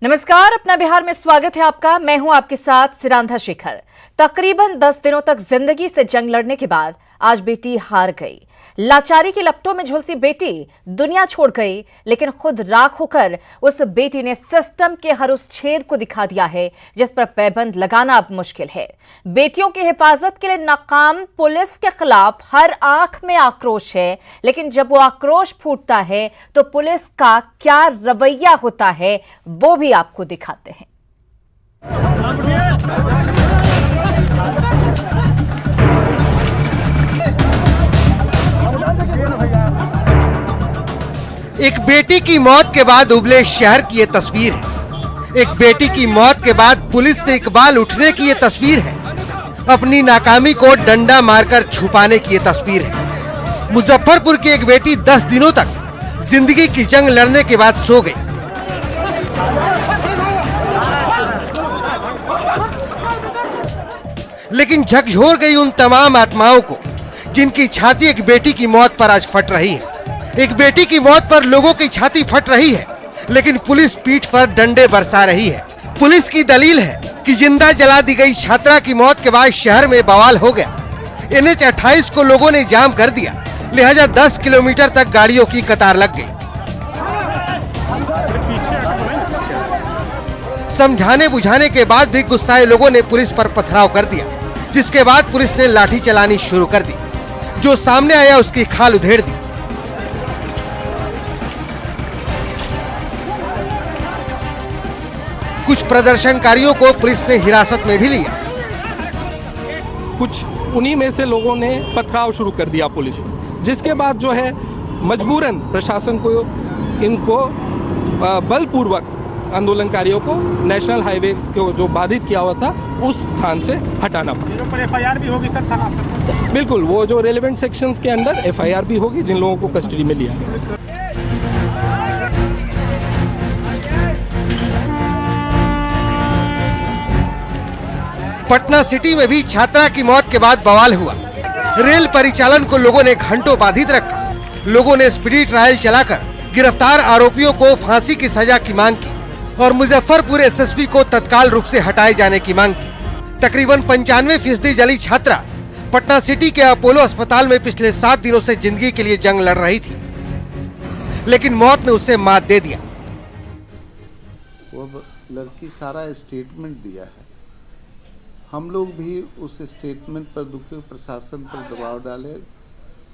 नमस्कार, अपना बिहार में स्वागत है आपका। मैं हूं आपके साथ सिरांधा शेखर। तकरीबन 10 दिनों तक जिंदगी से जंग लड़ने के बाद आज बेटी हार गई। लाचारी की लपटों में झुलसी बेटी दुनिया छोड़ गई, लेकिन खुद राख होकर उस बेटी ने सिस्टम के हर उस छेद को दिखा दिया है जिस पर पैबंद लगाना अब मुश्किल है। बेटियों की हिफाजत के लिए नाकाम पुलिस के खिलाफ हर आंख में आक्रोश है, लेकिन जब वो आक्रोश फूटता है तो पुलिस का क्या रवैया होता है वो भी आपको दिखाते हैं। एक बेटी की मौत के बाद उबले शहर की ये तस्वीर है। एक बेटी की मौत के बाद पुलिस से इकबाल उठने की ये तस्वीर है। अपनी नाकामी को डंडा मारकर छुपाने की ये तस्वीर है। मुजफ्फरपुर की एक बेटी 10 दिनों तक जिंदगी की जंग लड़ने के बाद सो गई। लेकिन झकझोर गई उन तमाम आत्माओं को जिनकी छाती एक बेटी की मौत पर आज फट रही है। एक बेटी की मौत पर लोगों की छाती फट रही है, लेकिन पुलिस पीठ पर डंडे बरसा रही है। पुलिस की दलील है कि जिंदा जला दी गई छात्रा की मौत के बाद शहर में बवाल हो गया। NH 28 को लोगों ने जाम कर दिया, लिहाजा 10 किलोमीटर तक गाड़ियों की कतार लग गई। समझाने बुझाने के बाद भी गुस्साए लोगों ने पुलिस पर पथराव कर दिया, जिसके बाद पुलिस ने लाठी चलानी शुरू कर दी। जो सामने आया उसकी खाल उधेड़ दी। कुछ प्रदर्शनकारियों को पुलिस ने हिरासत में भी लिया। कुछ उन्हीं में से लोगों ने पथराव शुरू कर दिया पुलिस में, जिसके बाद जो है मजबूरन प्रशासन को इनको बलपूर्वक आंदोलनकारियों को नेशनल हाईवे को जो बाधित किया हुआ था उस स्थान से हटाना पड़ा। FIR भी होगी तब थाना पर? बिल्कुल, वो जो रेलेवेंट सेक्शंस के अंदर FIR भी होगी जिन लोगों को कस्टडी में लिया गया। पटना सिटी में भी छात्रा की मौत के बाद बवाल हुआ। रेल परिचालन को लोगों ने घंटों बाधित रखा। लोगों ने स्पीडी ट्रायल चलाकर गिरफ्तार आरोपियों को फांसी की सजा की मांग की और मुजफ्फरपुर SSP को तत्काल रूप से हटाए जाने की मांग की। तकरीबन 95% जली छात्रा पटना सिटी के अपोलो अस्पताल में पिछले 7 दिनों से जिंदगी के लिए जंग लड़ रही थी, लेकिन मौत ने उसे मात दे दिया। वो लड़की सारा स्टेटमेंट दिया है। हम लोग भी उस स्टेटमेंट पर दुखी प्रशासन पर दबाव डाले।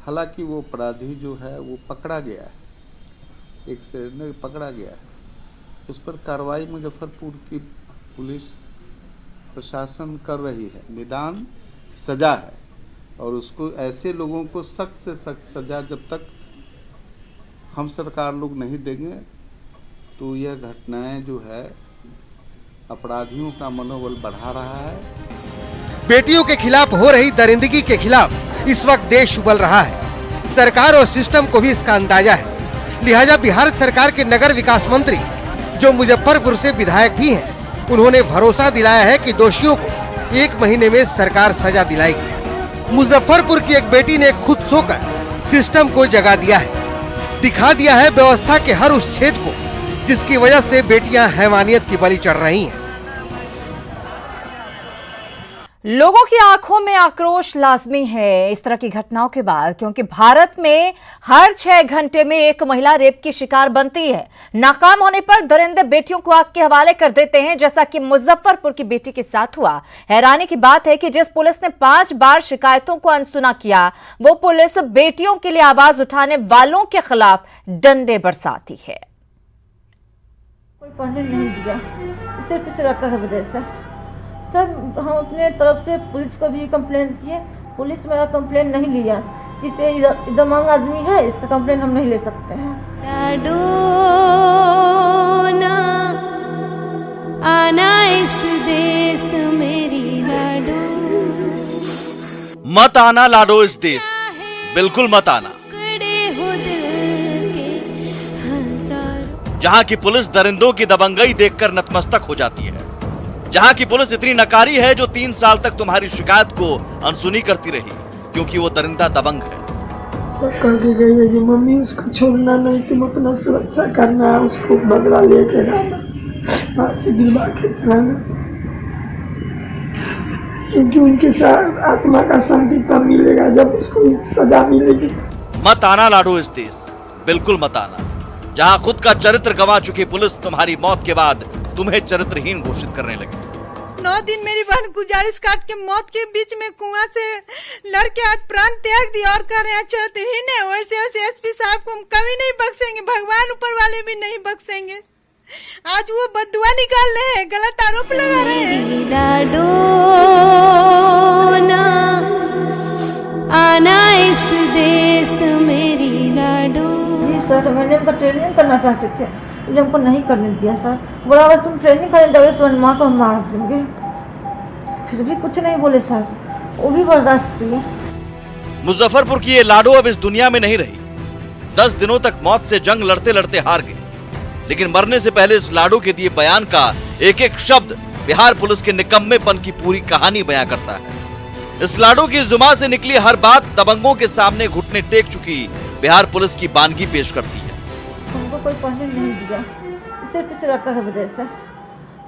हालांकि वो अपराधी जो है वो पकड़ा गया है, एक सरेंडर पकड़ा गया है। उस पर कार्रवाई मुजफ्फरपुर की पुलिस प्रशासन कर रही है। निदान सजा है और उसको ऐसे लोगों को सख्त से सख्त सजा जब तक हम सरकार लोग नहीं देंगे तो यह घटनाएं जो है अपराधियों का मनोबल बढ़ा रहा है। बेटियों के खिलाफ हो रही दरिंदगी के खिलाफ इस वक्त देश उबल रहा है। सरकार और सिस्टम को भी इसका अंदाजा है। लिहाजा बिहार सरकार के नगर विकास मंत्री, जो मुजफ्फरपुर से विधायक भी हैं, उन्होंने भरोसा दिलाया है कि दोषियों को 1 महीने में सरकार सजा दिलाएगी। मुजफ्फरपुर की एक बेटी ने खुद सोकर सिस्टम को जगा दिया है, दिखा दिया है व्यवस्था के हर उस छेद को जिसकी वजह से बेटियां हैवानियत की बलि चढ़ रही हैं। लोगों की आंखों में आक्रोश लाजमी है इस तरह की घटनाओं के बाद, क्योंकि भारत में हर 6 घंटे में एक महिला रेप की शिकार बनती है। नाकाम होने पर दरिंदे बेटियों को आग के हवाले कर देते हैं, जैसा कि मुजफ्फरपुर की बेटी के साथ हुआ। हैरानी की बात है कि जिस पुलिस ने 5 बार शिकायतों को अनसुना किया, वो पुलिस बेटियों के लिए आवाज उठाने वालों के खिलाफ डंडे बरसाती है। कोई पढ़ने नहीं दिया, सिर्फ इसे लड़का था विदेश से। सर, हम अपने तरफ से पुलिस को भी कंप्लेन किए, पुलिस मेरा कंप्लेन नहीं लिया। इसे दमंग आदमी है, इसका कंप्लेन हम नहीं ले सकते हैं। आना इस देश मेरी लाडो, मत आना लाडो इस देश, बिल्कुल मत आना। जहां की पुलिस दरिंदों की दबंगई देखकर नतमस्तक हो जाती है, जहां की पुलिस इतनी नकारी है जो 3 साल तक तुम्हारी शिकायत को अनसुनी करती रही क्योंकि वो दरिंदा दबंग है। तो कह के गई है कि मम्मी उसको छोड़ना नहीं, तुम अपना सुरक्षा करना, उसको बदला लेके जाना। फांसी दिलवा के कराना, क्योंकि उनके साथ आत्मा का शांति तब मिलेगा जब उसको सजा मिलेगी। मत आना लाडो इस देश, बिल्कुल मत आना, जहां खुद का चरित्र गंवा चुकी पुलिस तुम्हारी मौत के बाद तुम्हें चरित्रहीन घोषित करने लगी। 9 दिन मेरी बहन गुजारिश काट के मौत के बीच में कुआं से लड़के आज प्राण त्याग दिया और कह रहे हैं चरित्रहीन है। वैसे वैसे एसपी साहब को हम कभी नहीं बख्शेंगे, भगवान ऊपर वाले भी नहीं बख्शेंगे। आज वो बददुआ निकाल रहे हैं, गलत आरोप लगा रहे हैं। लाडो ना आना इस देश मेरी लाडो। जी सर, मैंने उनका ट्रेनिंग करना चाहते थे, लेकिन हमको नहीं करने दिया सर। बोला अगर तुम ट्रेनिंग करने जाओगे तो माँ को हम मार देंगे। फिर भी कुछ नहीं बोले सर, वो भी बर्दाश्त किए। मुजफ्फरपुर की ये लाडो अब इस दुनिया में नहीं रही। 10 दिनों तक मौत से जंग लड़ते लड़ते हार गई, लेकिन मरने से पहले इस लाडो के दिए बयान का एक एक शब्द बिहार पुलिस के निकम्मेपन की पूरी कहानी बयां करता है। इस लाडो की जुबान से निकली हर बात दबंगों के सामने घुटने टेक चुकी बिहार पुलिस की बानगी पेश करती है। हमको कोई पढ़ने नहीं दिया, सिर्फ पीछे लड़का है विदेश से।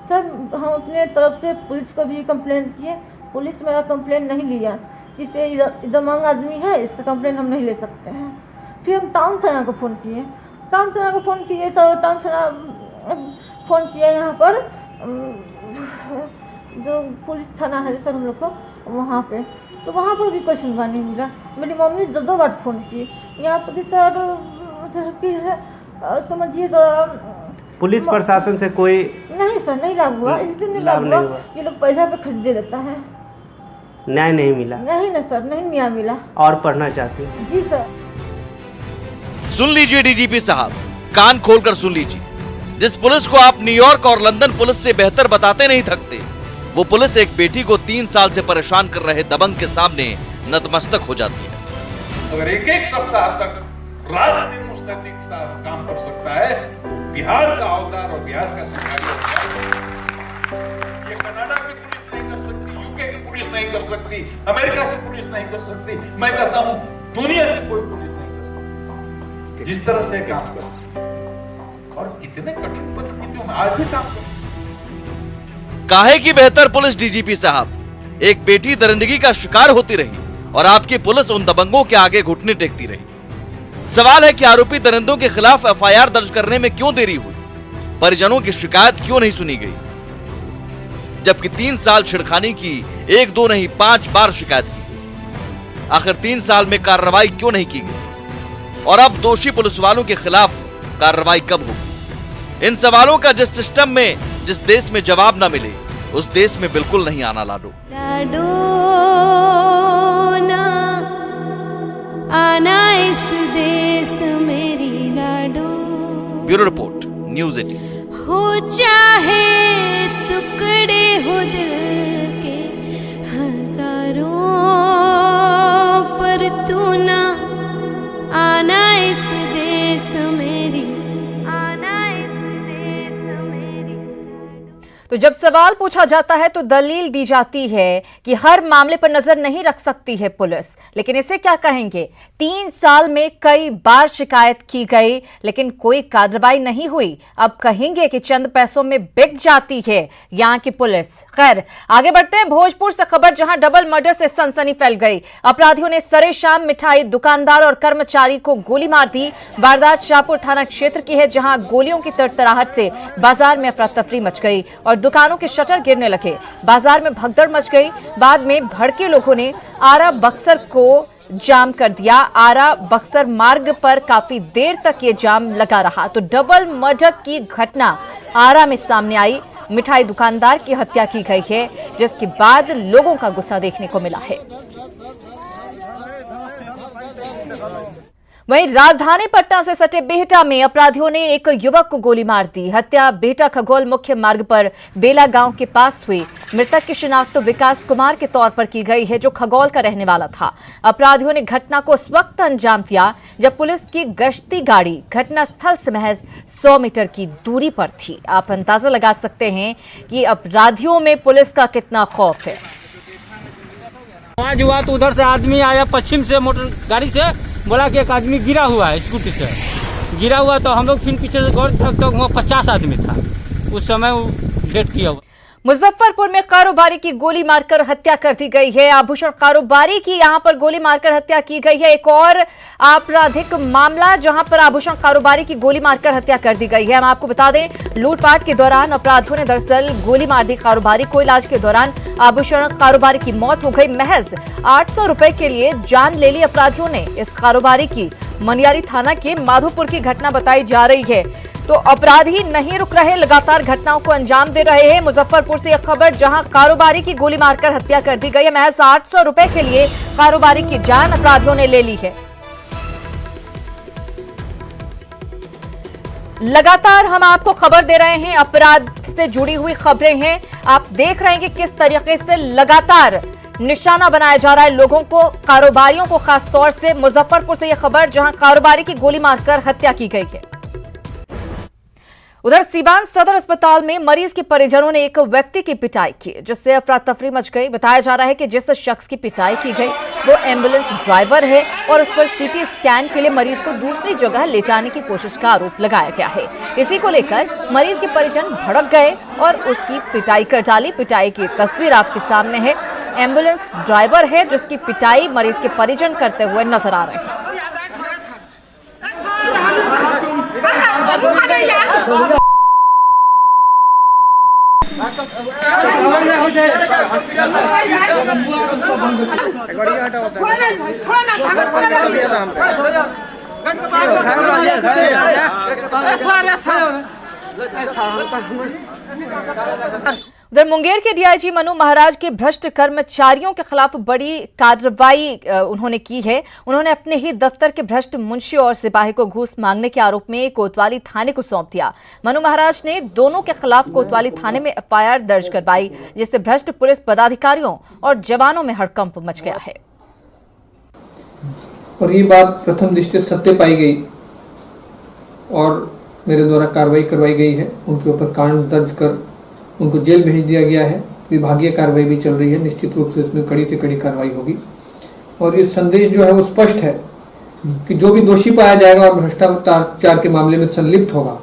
सर हम अपने तरफ से पुलिस को भी कंप्लेन किए, पुलिस मेरा कंप्लेन नहीं लिया। जिसे दबंग आदमी है इसका कंप्लेन हम नहीं ले सकते हैं। फिर हम टाउन थाना को फ़ोन किए, टाउन थाना को फ़ोन किए तो टाउन थाना फ़ोन किया यहाँ पर जो पुलिस थाना है सर हम लोग को वहाँ पे, तो वहाँ पर भी कोई सुनवाई नहीं मिला। मेरी मम्मी 2 बार फ़ोन की, यहाँ तक कि सर समझिए तो पुलिस प्रशासन से कोई नहीं सर नहीं लाभ हुआ, इसलिए नहीं लाभ हुआ। ये लोग पैसा पे खरीदे लेता है, न्याय नहीं मिला। नहीं ना सर, नहीं न्याय मिला। और पढ़ना चाहती हूँ। जी सर। सुन लीजिए डीजीपी साहब, कान खोलकर सुन लीजिए। जिस पुलिस को आप न्यूयॉर्क और लंदन पुलिस से बेहतर बताते नहीं थकते, वो पुलिस एक बेटी को 3 साल से परेशान कर रहे दबंग के सामने नतमस्तक हो जाती है। अगर एक सप्ताह तक रात दिन मुस्तैदी के साथ काम कर सकता है बिहार का हवलदार और बिहार का सिपाही, ये कनाडा की पुलिस नहीं कर सकती, यूके की पुलिस नहीं कर सकती, अमेरिका की पुलिस नहीं कर सकती, मैं कहता हूं दुनिया की कोई पुलिस नहीं कर सकती जिस तरह से काम कर। और इतने कठिन परिस्थितियों में आज भी काम कर। काहे की बेहतर पुलिस डीजीपी साहब, एक बेटी दरिंदगी का शिकार होती रही और आपकी पुलिस उन दबंगों के आगे घुटने टेकती रही। सवाल है कि आरोपी दरिंदों के खिलाफ एफआईआर दर्ज करने में क्यों देरी हुई, परिजनों की शिकायत क्यों नहीं सुनी गई, जबकि 3 साल छिड़खानी की 1, 2 नहीं 5 बार शिकायत की गई। आखिर 3 साल में कार्रवाई क्यों नहीं की गई, और अब दोषी पुलिस वालों के खिलाफ कार्रवाई कब होगी? इन सवालों का जिस सिस्टम में, जिस देश में जवाब न मिले, उस देश में बिल्कुल नहीं आना लाडो। लाडो ना आना इस देश मेरी लाडो। Bureau report, news 18। हो चाहे टुकड़े हो दिल के हजारों, पर तू ना आना इस देश मेरी, आना इस देश मेरी। तो जब सवाल पूछा जाता है तो दलील दी जाती है कि हर मामले पर नजर नहीं रख सकती है पुलिस, लेकिन इसे क्या कहेंगे? 3 साल में कई बार शिकायत की गई लेकिन कोई कार्रवाई नहीं हुई। अब कहेंगे कि चंद पैसों में बिक जाती है यहाँ की पुलिस। खैर, आगे बढ़ते हैं भोजपुर से खबर, जहां डबल मर्डर से सनसनी फैल गई। अपराधियों ने सरे शाम मिठाई दुकानदार और कर्मचारी को गोली मार दी। वारदात शाहपुर थाना क्षेत्र की है, जहां गोलियों की तड़तड़ाहट से बाजार में अफरा तफरी मच गई और दुकानों के शटर गिरने लगे। बाजार में भगदड़ मच गई। बाद में भड़के लोगों ने आरा बक्सर को जाम कर दिया। आरा बक्सर मार्ग पर काफी देर तक ये जाम लगा रहा। तो डबल मर्डर की घटना आरा में सामने आई। मिठाई दुकानदार की हत्या की गई है, जिसके बाद लोगों का गुस्सा देखने को मिला है। वहीं राजधानी पटना से सटे बिहटा में अपराधियों ने एक युवक को गोली मार दी। हत्या बिहटा खगोल मुख्य मार्ग पर बेला गांव के पास हुई। मृतक की शिनाख्त तो विकास कुमार के तौर पर की गई है, जो खगोल का रहने वाला था। अपराधियों ने घटना को उस वक्त अंजाम दिया जब पुलिस की गश्ती गाड़ी घटना स्थल से महज 100 मीटर की दूरी पर थी। आप अंदाजा लगा सकते हैं कि अपराधियों में पुलिस का कितना खौफ है। आज हुआ तो उधर से आदमी आया पश्चिम से मोटर गाड़ी से, बोला कि एक आदमी गिरा हुआ है स्कूटी से। गिरा हुआ तो हम लोग फिर पीछे से गौर तक वहाँ 50 आदमी था। उस समय वो डेट किया हुआ। मुजफ्फरपुर में कारोबारी की गोली मारकर हत्या कर दी गई है। आभूषण कारोबारी की यहां पर गोली मारकर हत्या की गई है। एक और आपराधिक मामला जहां पर आभूषण कारोबारी की गोली मारकर हत्या कर दी गई है। हम आपको बता दें, लूटपाट के दौरान अपराधियों ने दरअसल गोली मार दी कारोबारी को। इलाज के दौरान आभूषण कारोबारी की मौत हो गई। महज 800 रुपए के लिए जान ले ली अपराधियों ने इस कारोबारी की। मनियारी थाना के माधोपुर की घटना बताई जा रही है। तो अपराधी नहीं रुक रहे, लगातार घटनाओं को अंजाम दे रहे हैं। मुजफ्फरपुर से यह खबर, जहां कारोबारी की गोली मारकर हत्या कर दी गई है। महज 800 रुपए के लिए कारोबारी की जान अपराधियों ने ले ली है। लगातार हम आपको खबर दे रहे हैं, अपराध से जुड़ी हुई खबरें हैं। आप देख रहे हैं कि किस तरीके से लगातार निशाना बनाया जा रहा है लोगों को, कारोबारियों को खासतौर से। मुजफ्फरपुर से यह खबर, जहां कारोबारी की गोली मारकर हत्या की गई है। उधर सीवान सदर अस्पताल में मरीज के परिजनों ने एक व्यक्ति की पिटाई की, जिससे अफरा तफरी मच गई। बताया जा रहा है कि जिस शख्स की पिटाई की गई वो एम्बुलेंस ड्राइवर है और उस पर सीटी स्कैन के लिए मरीज को दूसरी जगह ले जाने की कोशिश का आरोप लगाया गया है। इसी को लेकर मरीज के परिजन भड़क गए और उसकी पिटाई कर डाली। पिटाई की तस्वीर आपके सामने है। एम्बुलेंस ड्राइवर है जिसकी पिटाई मरीज के परिजन करते हुए नजर आ रहे हैं। उधर मुंगेर के डीआईजी मनु महाराज के भ्रष्ट कर्मचारियों के खिलाफ बड़ी कार्रवाई उन्होंने की है। उन्होंने अपने ही दफ्तर के भ्रष्ट मुंशी और सिपाही को घूस मांगने के आरोप में कोतवाली थाने को सौंप दिया। मनु महाराज ने दोनों के खिलाफ कोतवाली थाने में एफआईआर दर्ज करवाई, जिससे भ्रष्ट पुलिस पदाधिकारियों और जवानों में हड़कंप मच गया है। और ये बात प्रथम दृष्टया सत्य पाई गई और मेरे द्वारा कार्रवाई करवाई गई है। उनके ऊपर कांड दर्ज कर उनको जेल भेज दिया गया है। विभागीय कार्रवाई भी चल रही है। निश्चित रूप से इसमें कड़ी से कड़ी कार्रवाई होगी और ये संदेश जो है वो स्पष्ट है कि जो भी दोषी पाया जाएगा और भ्रष्टाचार के मामले में संलिप्त होगा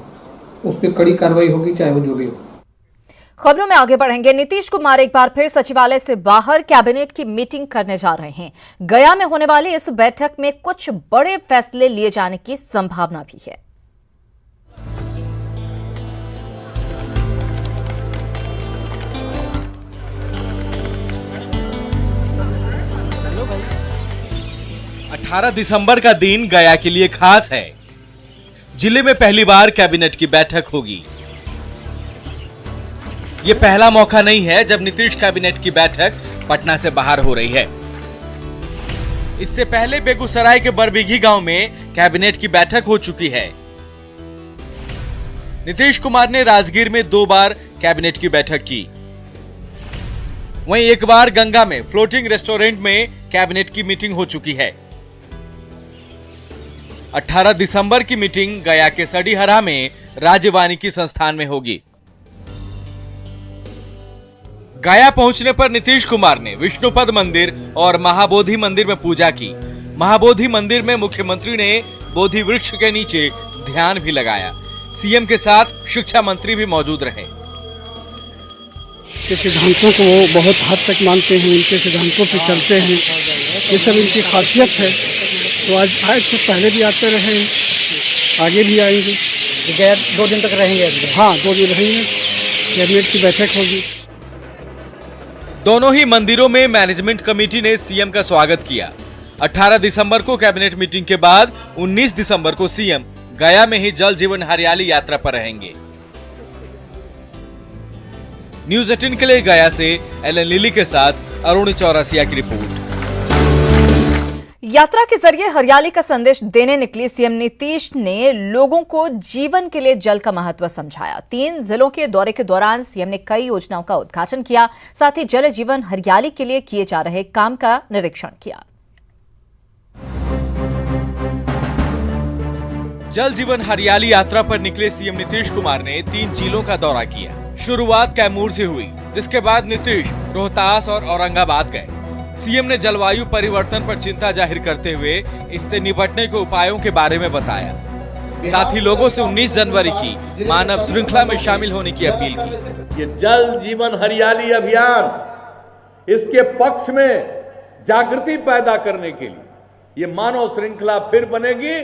उस पर कड़ी कार्रवाई होगी, चाहे वो जो भी हो। खबरों में आगे बढ़ेंगे। नीतीश कुमार एक बार फिर सचिवालय से बाहर कैबिनेट की मीटिंग करने जा रहे हैं। गया में होने वाली इस बैठक में कुछ बड़े फैसले लिए जाने की संभावना भी है। अठारह दिसंबर का दिन गया के लिए खास है। जिले में पहली बार कैबिनेट की बैठक होगी। ये पहला मौका नहीं है जब नीतीश कैबिनेट की बैठक पटना से बाहर हो रही है। इससे पहले बेगूसराय के बरबीघी गांव में कैबिनेट की बैठक हो चुकी है। नीतीश कुमार ने राजगीर में 2 बार कैबिनेट की बैठक की। वहीं एक बार गंगा में फ्लोटिंग रेस्टोरेंट में कैबिनेट की मीटिंग हो चुकी है। 18 दिसंबर की मीटिंग गया के सड़ीहरा में राज्य वानिकी संस्थान में होगी। गया पहुंचने पर नीतीश कुमार ने विष्णुपद मंदिर और महाबोधि मंदिर में पूजा की। महाबोधि मंदिर में मुख्यमंत्री ने बोधि वृक्ष के नीचे ध्यान भी लगाया। सीएम के साथ शिक्षा मंत्री भी मौजूद रहे। के सिद्धांतों को वो बहुत हद तक मानते हैं, इनके सिद्धांतों पर चलते हैं, ये सब इनकी खासियत है। तो आज आए थे, पहले भी आते रहे हैं, आगे भी आएंगे। 2 दिन तक रहेंगे? हाँ, 2 दिन रहेंगे। कैबिनेट की बैठक होगी। दोनों ही मंदिरों में मैनेजमेंट कमेटी ने सीएम का स्वागत किया। 18 दिसंबर को कैबिनेट मीटिंग के बाद 19 दिसंबर को सीएम गया में ही जल जीवन हरियाली यात्रा पर रहेंगे। न्यूज़ 18 के लिए गया से एलन लिली के साथ अरुण चौरसिया की रिपोर्ट। यात्रा के जरिए हरियाली का संदेश देने निकली सीएम नीतीश ने लोगों को जीवन के लिए जल का महत्व समझाया। 3 जिलों के दौरे के दौरान सीएम ने कई योजनाओं का उद्घाटन किया, साथ ही जल जीवन हरियाली के लिए किए जा रहे काम का निरीक्षण किया। जल जीवन हरियाली यात्रा पर निकले सीएम नीतीश कुमार ने 3 जिलों का दौरा किया। शुरुआत कैमूर से हुई, जिसके बाद नीतीश रोहतास और औरंगाबाद गए। सीएम ने जलवायु परिवर्तन पर चिंता जाहिर करते हुए इससे निपटने के उपायों के बारे में बताया। साथ ही लोगों से 19 जनवरी की मानव श्रृंखला में शामिल होने की अपील की। ये जल जीवन हरियाली अभियान, इसके पक्ष में जागृति पैदा करने के लिए ये मानव श्रृंखला फिर बनेगी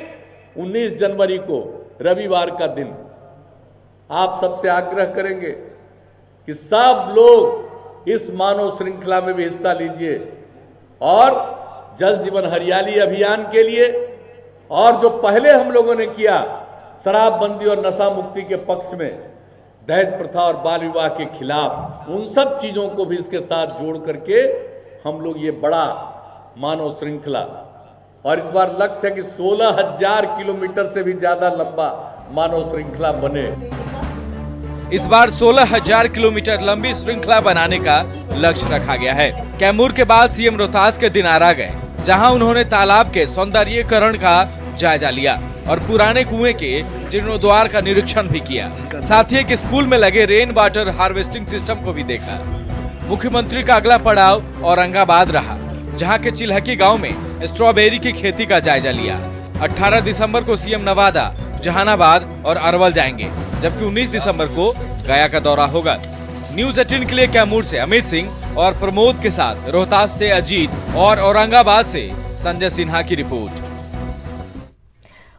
19 जनवरी को, रविवार का दिन। आप सबसे आग्रह करेंगे कि सब लोग इस मानव श्रृंखला में भी हिस्सा लीजिए और जल जीवन हरियाली अभियान के लिए और जो पहले हम लोगों ने किया शराबबंदी और नशा मुक्ति के पक्ष में, दहेज प्रथा और बाल विवाह के खिलाफ, उन सब चीजों को भी इसके साथ जोड़ करके हम लोग ये बड़ा मानव श्रृंखला, और इस बार लक्ष्य है कि 16,000 किलोमीटर से भी ज्यादा लंबा मानव श्रृंखला बने। इस बार 16,000 किलोमीटर लंबी श्रृंखला बनाने का लक्ष्य रखा गया है। कैमूर के बाद सीएम रोहतास के दिनारा गए, जहां उन्होंने तालाब के सौंदर्यीकरण का जायजा लिया और पुराने कुएं के जीर्णोद्धार का निरीक्षण भी किया। साथ ही एक स्कूल में लगे रेन वाटर हार्वेस्टिंग सिस्टम को भी देखा। मुख्यमंत्री का अगला पड़ाव औरंगाबाद रहा, जहां के चिल्हकी गांव में स्ट्रॉबेरी की खेती का जायजा लिया। 18 दिसंबर को सीएम नवादा, जहानाबाद और अरवल जाएंगे, जबकि 19 दिसंबर को गया का दौरा होगा। न्यूज 18 के लिए कैमूर से अमित सिंह और प्रमोद के साथ रोहतास से अजीत और औरंगाबाद से संजय सिन्हा की रिपोर्ट।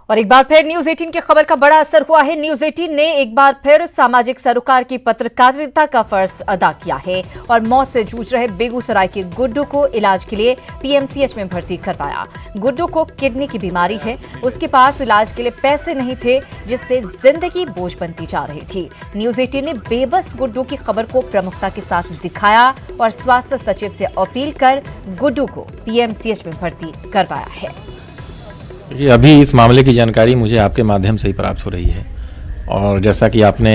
और एक बार फिर न्यूज 18 की खबर का बड़ा असर हुआ है। न्यूज 18 ने एक बार फिर सामाजिक सरोकार की पत्रकारिता का फर्ज अदा किया है और मौत से जूझ रहे बेगूसराय के गुड्डू को इलाज के लिए पीएमसीएच में भर्ती करवाया। गुड्डू को किडनी की बीमारी है, उसके पास इलाज के लिए पैसे नहीं थे, जिससे जिंदगी बोझ बनती जा रही थी। न्यूज 18 ने बेबस गुड्डू की खबर को प्रमुखता के साथ दिखाया और स्वास्थ्य सचिव से अपील कर गुड्डू को पीएमसीएच में भर्ती करवाया है। ये अभी इस मामले की जानकारी मुझे आपके माध्यम से ही प्राप्त हो रही है और जैसा कि आपने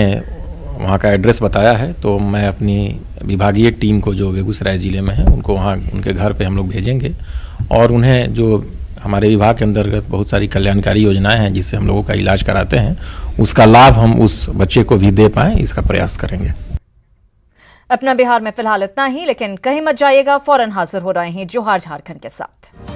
वहाँ का एड्रेस बताया है, तो मैं अपनी विभागीय टीम को जो बेगूसराय ज़िले में है उनको वहाँ उनके घर पे हम लोग भेजेंगे और उन्हें जो हमारे विभाग के अंतर्गत बहुत सारी कल्याणकारी योजनाएं हैं जिससे हम लोगों का इलाज कराते हैं, उसका लाभ हम उस बच्चे को भी दे पाएँ, इसका प्रयास करेंगे। अपना बिहार में फिलहाल इतना ही, लेकिन कहीं मत जाइएगा, फौरन हाजिर हो रहे हैं जोहार झारखंड के साथ।